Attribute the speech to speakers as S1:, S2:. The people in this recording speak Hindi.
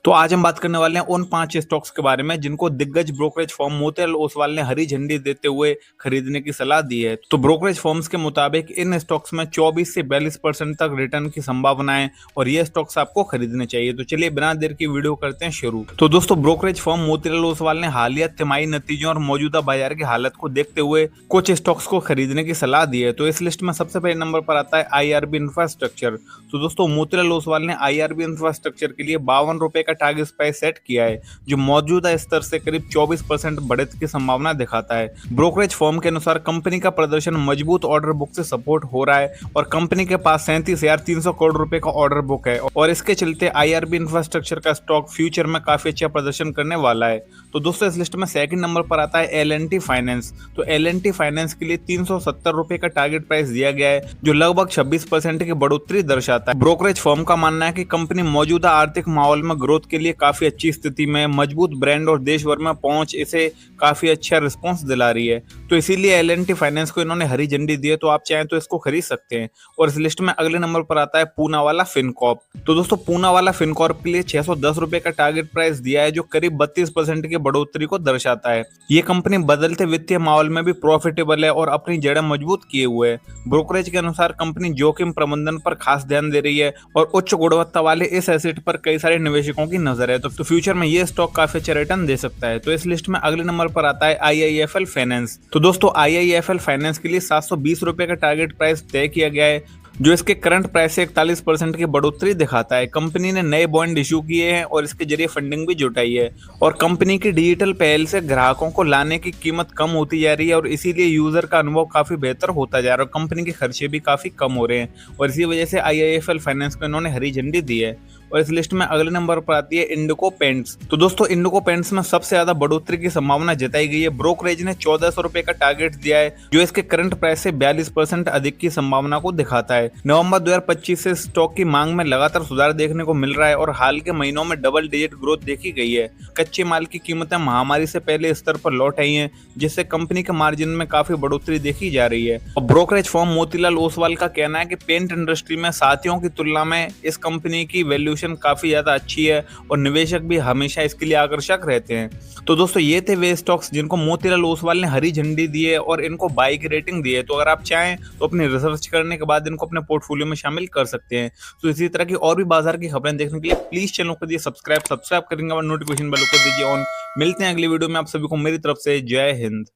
S1: तो आज हम बात करने वाले हैं उन 5 स्टॉक्स के बारे में जिनको दिग्गज ब्रोकरेज फर्म मोतीलाल ओसवाल ने हरी झंडी देते हुए खरीदने की सलाह दी है। तो ब्रोकरेज फर्म्स के मुताबिक इन स्टॉक्स में 24 से 42% तक रिटर्न की संभावना है और ये स्टॉक्स आपको खरीदने चाहिए। तो चलिए बिना देर की वीडियो करते हैं शुरू। तो दोस्तों, ब्रोकरेज फर्म मोतीलाल ओसवाल ने हालिया तिमाही नतीजों और मौजूदा बाजार की हालत को देखते हुए कुछ स्टॉक्स को खरीदने की सलाह दी है। तो इस लिस्ट में सबसे पहले नंबर पर आता है IRB इंफ्रास्ट्रक्चर। तो दोस्तों, मोतीलाल ओसवाल ने IRB इंफ्रास्ट्रक्चर के लिए ₹52 का टारगेट प्राइस सेट किया है, जो मौजूदा स्तर से करीब 24% बढ़त की संभावना दिखाता है। ब्रोकरेज फर्म के अनुसार कंपनी का प्रदर्शन मजबूत ऑर्डर बुक से सपोर्ट हो रहा है और कंपनी के पास 37,300 करोड़ रुपए का ऑर्डर बुक है और इसके चलते IRB इंफ्रास्ट्रक्चर का स्टॉक फ्यूचर में काफी अच्छा प्रदर्शन करने वाला है। तो दोस्तों, इस लिस्ट में सेकंड नंबर पर आता है L&T फाइनेंस। तो L&T फाइनेंस के लिए ₹370 का टारगेट प्राइस दिया गया है, जो लगभग 26% की बढ़ोतरी दर्शाता है। ब्रोकरेज फर्म का मानना है कि कंपनी मौजूदा आर्थिक माहौल में ग्रोथ के लिए काफी अच्छी स्थिति में मजबूत ब्रांड और देश भर में पहुंच इसे काफी अच्छा रिस्पांस दिला रही है। तो इसीलिए L&T फाइनेंस को इन्होंने हरी झंडी दी है। तो आप चाहें तो इसको खरीद सकते हैं। और इस लिस्ट में अगले नंबर पर आता है पूनावाला फिनकॉर्प। तो दोस्तों, पूनावाला फिनकॉर्प के लिए ₹610 का टारगेट प्राइस दिया है, जो करीब 32% की बढ़ोतरी को दर्शाता है। ये कंपनी बदलते वित्तीय माहौल में भी प्रॉफिटेबल है और अपनी जड़ें मजबूत किए हुए है। ब्रोकरेज के अनुसार कंपनी जोखिम प्रबंधन पर खास ध्यान दे रही है और उच्च गुणवत्ता वाले इस एसेट पर कई सारे निवेशकों की नजर है। तो फ्यूचर में ये स्टॉक काफी अच्छा रिटर्न दे सकता है। तो इस लिस्ट में अगले नंबर पर आता है IIFL फाइनेंस। तो दोस्तों, IIFL फाइनेंस के लिए ₹720 का टारगेट प्राइस तय किया गया है, जो इसके करंट प्राइस से 41% की बढ़ोतरी दिखाता है। कंपनी ने नए बॉन्ड इशू किए हैं और इसके जरिए फंडिंग भी जुटाई है और कंपनी की डिजिटल पहल से ग्राहकों को लाने की कीमत कम होती जा रही है और इसीलिए यूजर का अनुभव काफी बेहतर होता जा रहा है और कंपनी के खर्चे भी काफी कम हो रहे हैं और इसी वजह से IIFL फाइनेंस को इन्होंने हरी झंडी दी है। और इस लिस्ट में अगले नंबर पर आती है इंडिको पेंट्स। तो दोस्तों, इंडिको पेंट्स में सबसे ज्यादा बढ़ोतरी की संभावना जताई गई है। ब्रोकरेज ने ₹1400 का टारगेट दिया है, जो इसके करंट प्राइस से 42% अधिक की संभावना को दिखाता है। नवंबर 2025 से स्टॉक की मांग में लगातार सुधार देखने को मिल रहा है और हाल के महीनों में डबल डिजिट ग्रोथ देखी गई है। कच्चे माल की कीमतें महामारी से पहले स्तर पर लौट आई हैं, जिससे कंपनी के मार्जिन में काफी बढ़ोतरी देखी जा रही है। और ब्रोकरेज फर्म मोतीलाल ओसवाल का कहना है कि पेंट इंडस्ट्री में साथियों की तुलना में इस कंपनी की वैल्यूएशन काफी ज्यादा अच्छी है और निवेशक भी हमेशा इसके लिए आकर्षक रहते हैं। तो दोस्तों, ये थे वे स्टॉक्स जिनको मोतीलाल ओसवाल ने हरी झंडी दी है और इनको बाई की रेटिंग दी है। तो अगर आप चाहें तो अपनी रिसर्च करने के बाद इनको अपने पोर्टफोलियो में शामिल कर सकते हैं। तो इसी तरह की और भी बाजार की खबरें देखने के लिए प्लीज चैनल को दीजिए सब्सक्राइब करेंगे और नोटिफिकेशन बेल को दीजिए ऑन। मिलते हैं अगली वीडियो में। आप सभी को मेरी तरफ से जय हिंद।